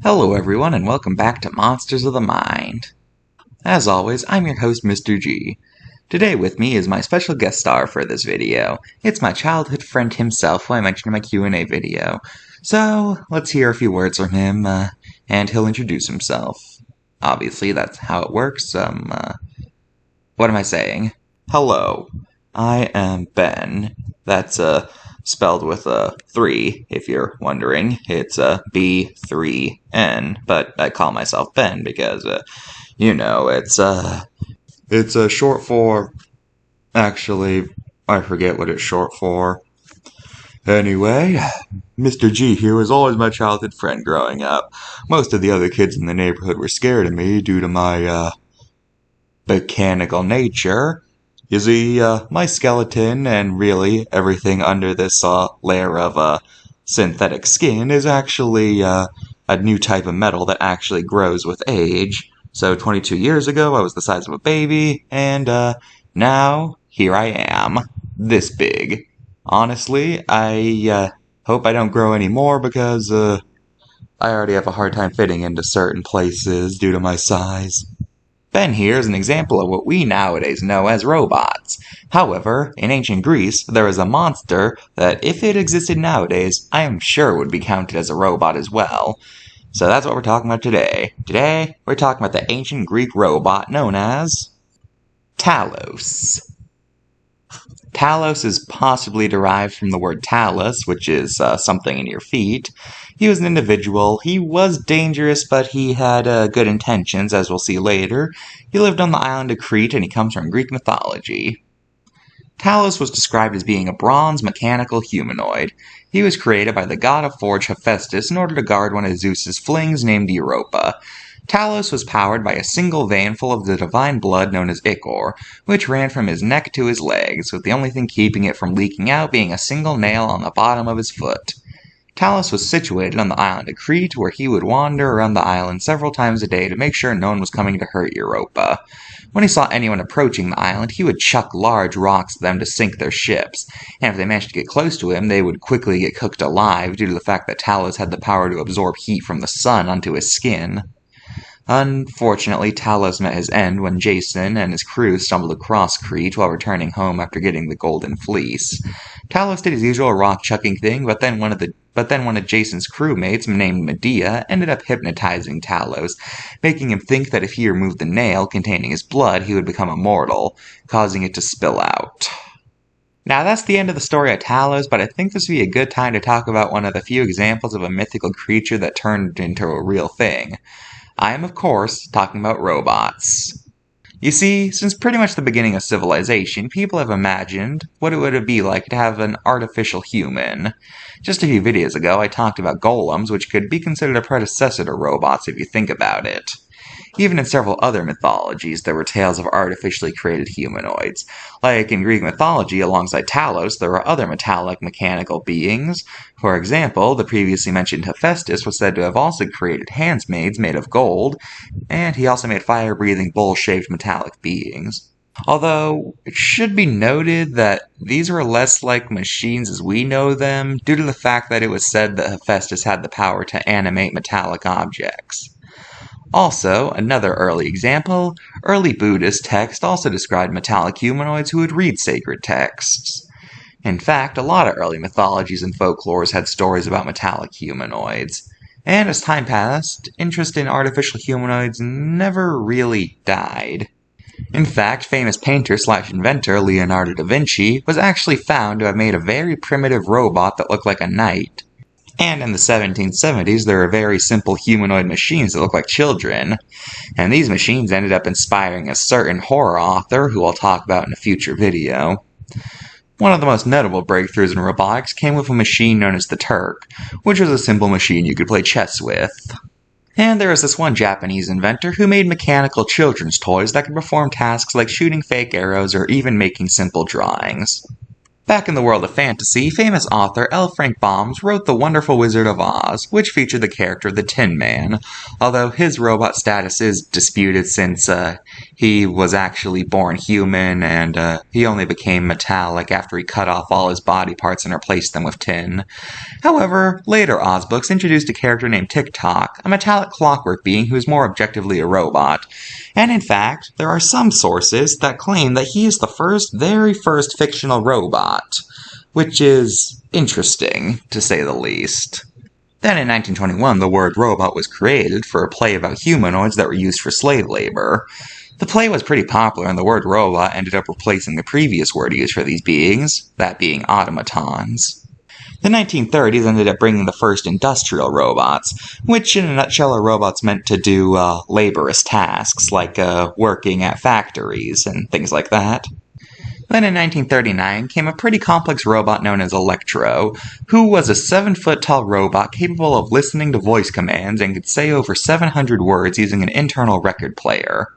Hello everyone and welcome back to Monsters of the Mind. As always, I'm your host Mr.G. Today with me is my special guest star for this video. It's my childhood friend himself who I mentioned in my Q&A video. So, let's hear a few words from him, and he'll introduce himself. Obviously, that's how it works. What am I saying? Hello, I am Ben. That's, spelled with a 3, if you're wondering. It's B3N, but I call myself Ben because, it's short for... Actually, I forget what it's short for. Anyway, Mr. G here was always my childhood friend growing up. Most of the other kids in the neighborhood were scared of me due to my, mechanical nature. You see, my skeleton and really everything under this layer of synthetic skin is actually a new type of metal that actually grows with age. So 22 years ago, I was the size of a baby, and now here I am, this big. Honestly, I hope I don't grow any more because I already have a hard time fitting into certain places due to my size. Ben here is an example of what we nowadays know as robots. However, in ancient Greece, there was a monster that, if it existed nowadays, I am sure would be counted as a robot as well. So that's what we're talking about today. Today, we're talking about the ancient Greek robot known as... Talos. Talos is possibly derived from the word talus, which is something in your feet. He was an individual. He was dangerous, but he had good intentions, as we'll see later. He lived on the island of Crete, and he comes from Greek mythology. Talos was described as being a bronze mechanical humanoid. He was created by the god of forge Hephaestus in order to guard one of Zeus's flings named Europa. Talos was powered by a single vein full of the divine blood known as ichor, which ran from his neck to his legs, with the only thing keeping it from leaking out being a single nail on the bottom of his foot. Talos was situated on the island of Crete, where he would wander around the island several times a day to make sure no one was coming to hurt Europa. When he saw anyone approaching the island, he would chuck large rocks at them to sink their ships, and if they managed to get close to him, they would quickly get cooked alive due to the fact that Talos had the power to absorb heat from the sun onto his skin. Unfortunately, Talos met his end when Jason and his crew stumbled across Crete while returning home after getting the Golden Fleece. Talos did his usual rock-chucking thing, but then one of Jason's crewmates, named Medea, ended up hypnotizing Talos, making him think that if he removed the nail containing his blood, he would become immortal, causing it to spill out. Now, that's the end of the story of Talos, but I think this would be a good time to talk about one of the few examples of a mythical creature that turned into a real thing. I am, of course, talking about robots. You see, since pretty much the beginning of civilization, people have imagined what it would be like to have an artificial human. Just a few videos ago, I talked about golems, which could be considered a predecessor to robots if you think about it. Even in several other mythologies, there were tales of artificially created humanoids. Like in Greek mythology, alongside Talos, there were other metallic mechanical beings. For example, the previously mentioned Hephaestus was said to have also created handmaids made of gold, and he also made fire-breathing, bull-shaped metallic beings. Although, it should be noted that these were less like machines as we know them, due to the fact that it was said that Hephaestus had the power to animate metallic objects. Also, another early example, early Buddhist texts also described metallic humanoids who would read sacred texts. In fact, a lot of early mythologies and folklores had stories about metallic humanoids. And as time passed, interest in artificial humanoids never really died. In fact, famous painter/inventor Leonardo da Vinci was actually found to have made a very primitive robot that looked like a knight. And in the 1770s, there were very simple humanoid machines that looked like children. And these machines ended up inspiring a certain horror author, who I'll talk about in a future video. One of the most notable breakthroughs in robotics came with a machine known as the Turk, which was a simple machine you could play chess with. And there was this one Japanese inventor who made mechanical children's toys that could perform tasks like shooting fake arrows or even making simple drawings. Back in the world of fantasy, famous author L. Frank Baum's wrote The Wonderful Wizard of Oz, which featured the character the Tin Man, although his robot status is disputed since He was actually born human, and he only became metallic after he cut off all his body parts and replaced them with tin. However, later Oz books introduced a character named Tick-Tock, a metallic clockwork being who is more objectively a robot. And in fact, there are some sources that claim that he is the very first fictional robot, which is interesting, to say the least. Then in 1921, the word robot was created for a play about humanoids that were used for slave labor. The play was pretty popular, and the word robot ended up replacing the previous word used for these beings, that being automatons. The 1930s ended up bringing the first industrial robots, which in a nutshell are robots meant to do laborious tasks, like working at factories and things like that. Then in 1939 came a pretty complex robot known as Electro, who was a 7-foot-tall robot capable of listening to voice commands and could say over 700 words using an internal record player.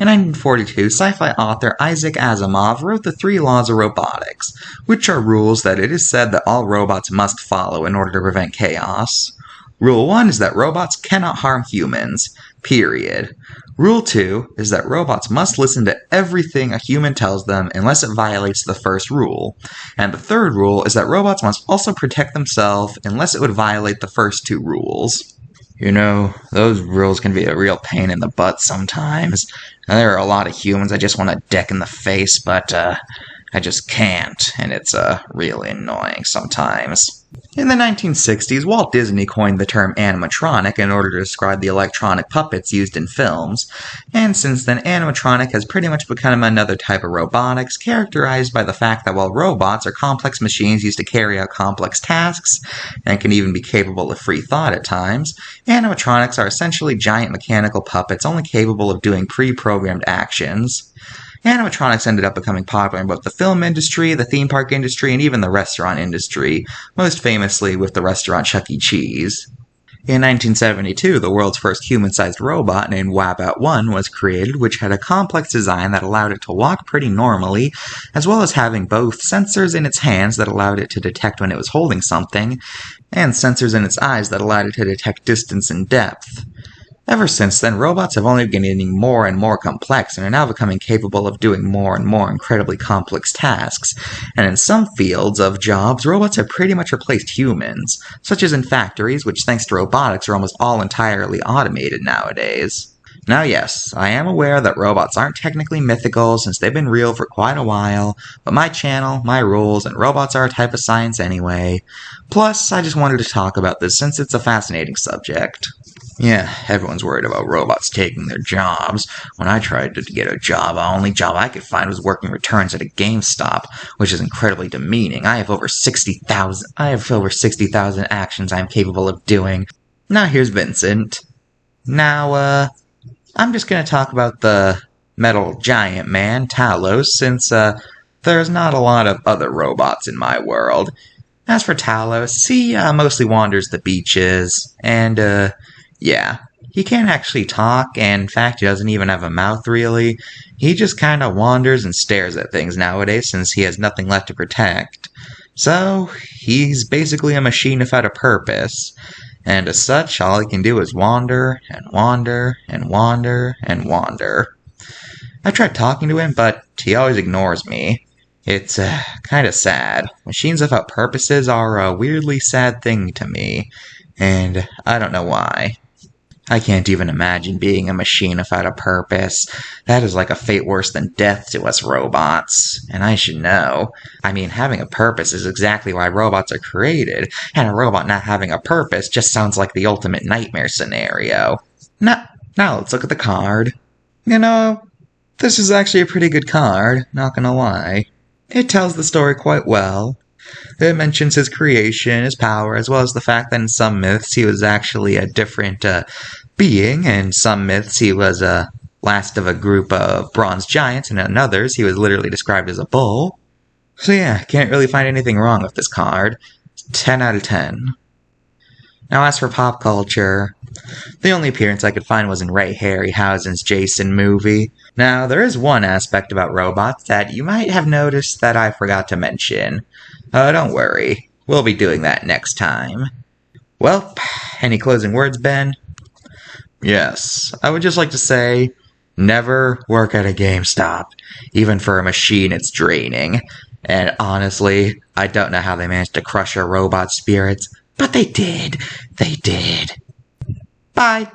In 1942, sci-fi author Isaac Asimov wrote the 3 laws of robotics, which are rules that it is said that all robots must follow in order to prevent chaos. Rule 1 is that robots cannot harm humans, period. Rule 2 is that robots must listen to everything a human tells them unless it violates the first rule. And the third rule is that robots must also protect themselves unless it would violate the first 2 rules. You know, those rules can be a real pain in the butt sometimes. There are a lot of humans I just want to deck in the face, but I just can't, and it's really annoying sometimes. In the 1960s, Walt Disney coined the term animatronic in order to describe the electronic puppets used in films, and since then animatronic has pretty much become another type of robotics, characterized by the fact that while robots are complex machines used to carry out complex tasks, and can even be capable of free thought at times, animatronics are essentially giant mechanical puppets only capable of doing pre-programmed actions. Animatronics ended up becoming popular in both the film industry, the theme park industry, and even the restaurant industry, most famously with the restaurant Chuck E. Cheese. In 1972, the world's first human-sized robot named Wabat-1 was created, which had a complex design that allowed it to walk pretty normally, as well as having both sensors in its hands that allowed it to detect when it was holding something, and sensors in its eyes that allowed it to detect distance and depth. Ever since then, robots have only been getting more and more complex and are now becoming capable of doing more and more incredibly complex tasks. And in some fields of jobs, robots have pretty much replaced humans, such as in factories, which thanks to robotics are almost all entirely automated nowadays. Now yes, I am aware that robots aren't technically mythical since they've been real for quite a while, but my channel, my rules, and robots are a type of science anyway. Plus, I just wanted to talk about this since it's a fascinating subject. Yeah, everyone's worried about robots taking their jobs. When I tried to get a job, the only job I could find was working returns at a GameStop, which is incredibly demeaning. I have over 60,000 actions I'm capable of doing. Now here's Vincent. Now, I'm just gonna talk about the metal giant man, Talos, since, there's not a lot of other robots in my world. As for Talos, he, mostly wanders the beaches, and, yeah, he can't actually talk, and in fact, he doesn't even have a mouth, really. He just kinda wanders and stares at things nowadays since he has nothing left to protect. So, he's basically a machine without a purpose. And as such, all he can do is wander, and wander, and wander, and wander. I tried talking to him, but he always ignores me. It's, kinda sad. Machines without purposes are a weirdly sad thing to me, and I don't know why. I can't even imagine being a machine without a purpose. That is like a fate worse than death to us robots. And I should know. I mean, having a purpose is exactly why robots are created, and a robot not having a purpose just sounds like the ultimate nightmare scenario. Now let's look at the card. You know, this is actually a pretty good card, not gonna lie. It tells the story quite well. It mentions his creation, his power, as well as the fact that in some myths he was actually a different being, and in some myths he was last of a group of bronze giants, and in others he was literally described as a bull. So yeah, can't really find anything wrong with this card. 10 out of 10. Now as for pop culture, the only appearance I could find was in Ray Harryhausen's Jason movie. Now, there is one aspect about robots that you might have noticed that I forgot to mention. Don't worry, we'll be doing that next time. Well, any closing words, Ben? Yes, I would just like to say, Never work at a GameStop. Even for a machine, it's draining. And honestly, I don't know how they managed to crush our robot spirits, but they did. They did. Bye.